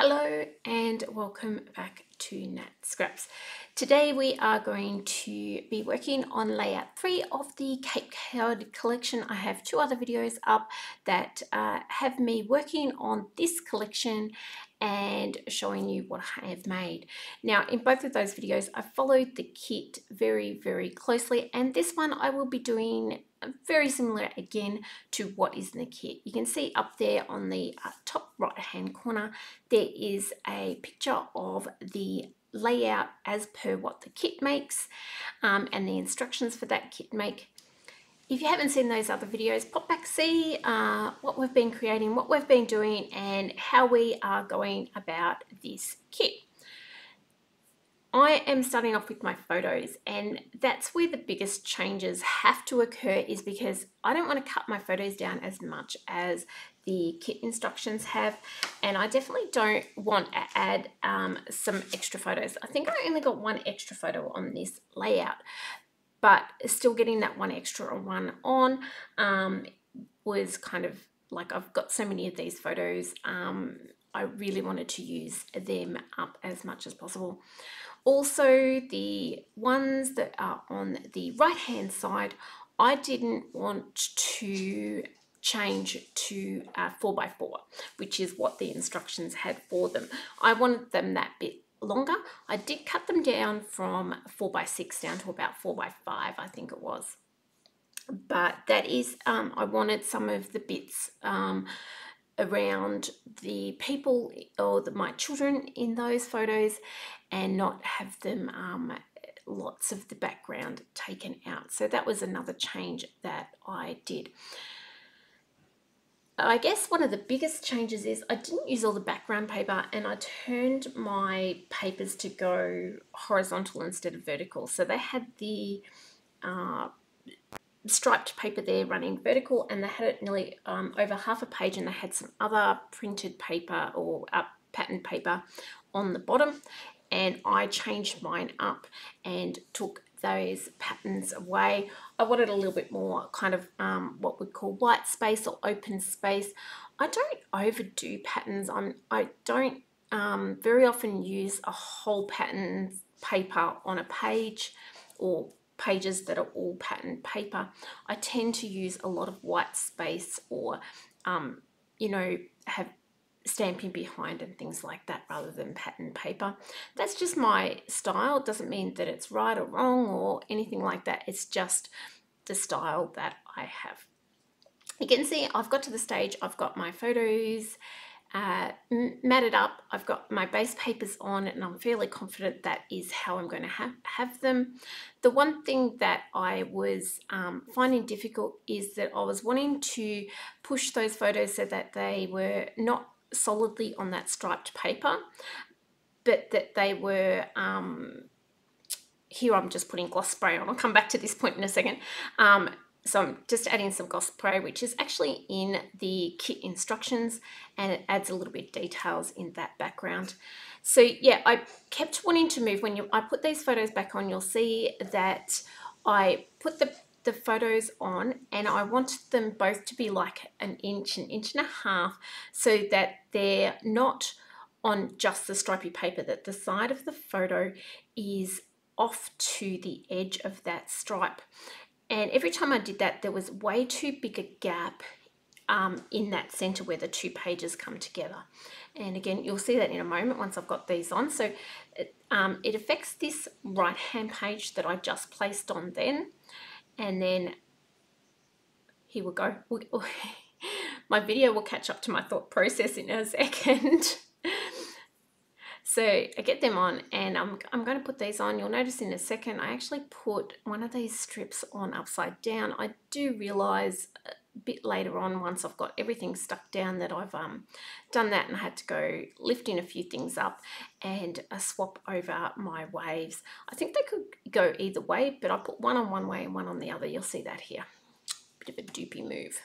Hello and welcome back to Nat Scraps. Today we are going to be working on layout 3 of the Cape Cod collection. I have two other videos up that have me working on this collection and showing you what I have made. Now in both of those videos I followed the kit very closely, and this one I will be doing very similar again to what is in the kit. You can see up there on the top right hand corner there is a picture of the layout as per what the kit makes and the instructions for that kit make. If you haven't seen those other videos, pop back, see what we've been creating, what we've been doing, and how we are going about this kit. I am starting off with my photos, and that's where the biggest changes have to occur, is because I don't want to cut my photos down as much as the kit instructions have, and I definitely don't want to add some extra photos. I think I only got one extra photo on this layout, but still getting that one extra one on was kind of like, I've got so many of these photos, I really wanted to use them up as much as possible. Also, the ones that are on the right hand side, I didn't want to change to 4x4, which is what the instructions had for them. I wanted them that bit longer. I did cut them down from 4x6 down to about 4x5, I think it was. But that is, I wanted some of the bits around the people or my children in those photos and not have them lots of the background taken out. So that was another change that I did. I guess one of the biggest changes is I didn't use all the background paper, and I turned my papers to go horizontal instead of vertical. So they had the striped paper there running vertical, and they had it nearly over half a page, and they had some other printed paper or patterned paper on the bottom, and I changed mine up and took those patterns away. I wanted a little bit more kind of what we'd call white space or open space. I don't overdo patterns. I don't very often use a whole pattern paper on a page or pages that are all patterned paper. I tend to use a lot of white space or you know, have stamping behind and things like that rather than patterned paper. That's just my style. It doesn't mean that it's right or wrong or anything like that. It's just the style that I have. You can see I've got to the stage, I've got my photos matted up, I've got my base papers on, and I'm fairly confident that is how I'm going to have them. The one thing that I was finding difficult is that I was wanting to push those photos so that they were not solidly on that striped paper, but that they were here I'm just putting gloss spray on. I'll come back to this point in a second. So I'm just adding some gloss spray, which is actually in the kit instructions, and it adds a little bit of details in that background. So yeah, I kept wanting to move. When I put these photos back on, you'll see that I put the photos on, and I wanted them both to be like an inch and a half, so that they're not on just the stripy paper, that the side of the photo is off to the edge of that stripe. And every time I did that, there was way too big a gap in that center where the two pages come together. And again, you'll see that in a moment once I've got these on. So it affects this right hand page that I just placed on then. And then here we go. My video will catch up to my thought process in a second. So I get them on, and I'm going to put these on. You'll notice in a second I actually put one of these strips on upside down. I do realize a bit later on, once I've got everything stuck down, that I've done that, and I had to go lifting a few things up and swap over my waves. I think they could go either way, but I put one on one way and one on the other. You'll see that here. Bit of a doopy move.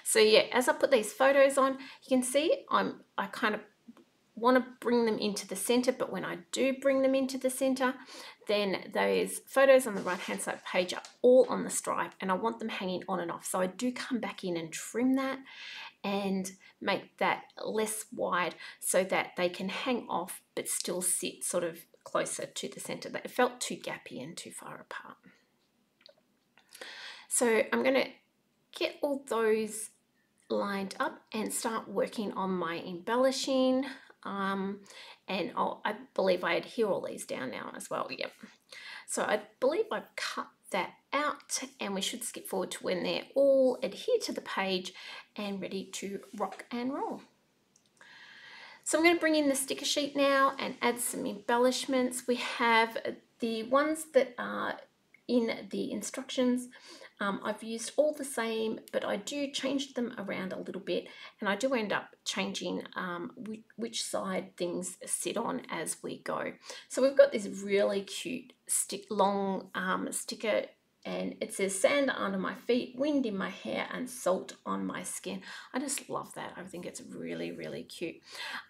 So yeah, as I put these photos on, you can see I kind of want to bring them into the center, but when I do bring them into the center, then those photos on the right hand side page are all on the stripe, and I want them hanging on and off. So I do come back in and trim that, and make that less wide so that they can hang off but still sit sort of closer to the center. It felt too gappy and too far apart. So I'm going to get all those lined up and start working on my embellishing. And I believe I adhere all these down now as well. Yep. So I believe I've cut that out, and we should skip forward to when they're all adhered to the page and ready to rock and roll. So I'm going to bring in the sticker sheet now and add some embellishments. We have the ones that are in the instructions. I've used all the same, but I do change them around a little bit, and I do end up changing which side things sit on as we go. So we've got this really cute long sticker, and it says sand under my feet, wind in my hair, and salt on my skin. I just love that. I think it's really, really cute.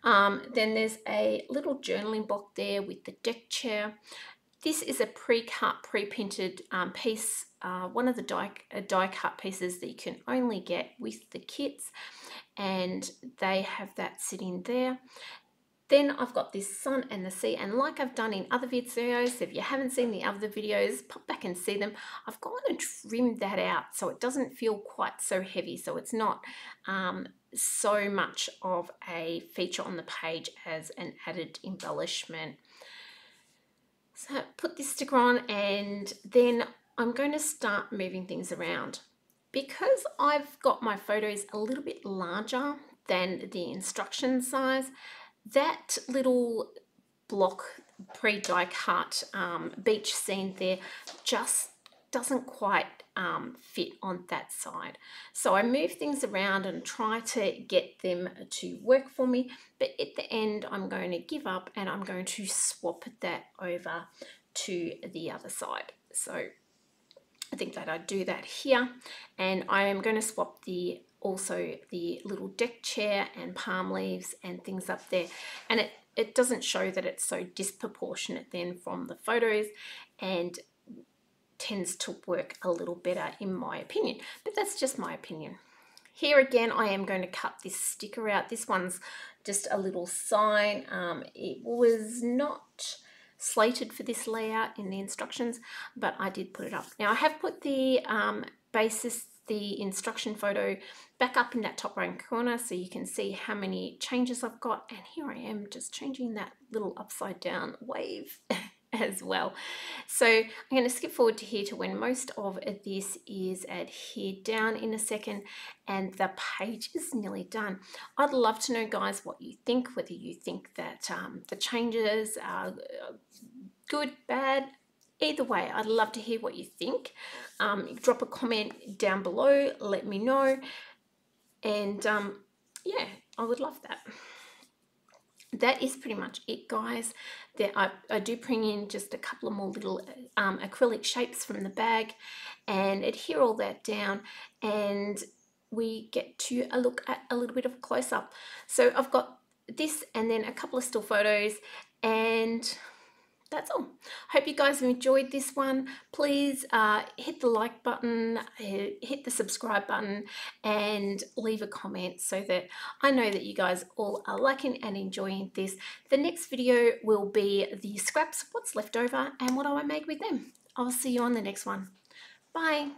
Then there's a little journaling block there with the deck chair. This is a pre-cut, pre-printed piece, one of the die-cut pieces that you can only get with the kits, and they have that sitting there. Then I've got this sun and the sea, and like I've done in other videos, if you haven't seen the other videos, pop back and see them. I've gone and trimmed that out so it doesn't feel quite so heavy, so it's not so much of a feature on the page as an added embellishment. So put this sticker on, and then I'm going to start moving things around. Because I've got my photos a little bit larger than the instruction size, that little block pre-die cut beach scene there just doesn't quite fit on that side. So I move things around and try to get them to work for me, but at the end I'm going to give up and I'm going to swap that over to the other side. So I think that I do that here, and I am going to swap also the little deck chair and palm leaves and things up there, and it doesn't show that it's so disproportionate then from the photos, and tends to work a little better in my opinion, but that's just my opinion. Here again, I am going to cut this sticker out. This one's just a little sign. It was not slated for this layout in the instructions, but I did put it up. Now I have put the the instruction photo back up in that top right corner so you can see how many changes I've got, and here I am just changing that little upside down wave as well. So I'm going to skip forward to here to when most of this is adhered down in a second, and the page is nearly done. I'd love to know, guys, what you think, whether you think that the changes are good, bad. Either way, I'd love to hear what you think. Drop a comment down below, let me know, and yeah, I would love that. That is pretty much it, guys. There I do bring in just a couple of more little acrylic shapes from the bag and adhere all that down, and we get to look at a little bit of a close-up. So I've got this and then a couple of still photos, and that's all. Hope you guys have enjoyed this one. Please hit the like button, hit the subscribe button, and leave a comment so that I know that you guys all are liking and enjoying this. The next video will be the scraps, what's left over, and what I made with them. I'll see you on the next one. Bye.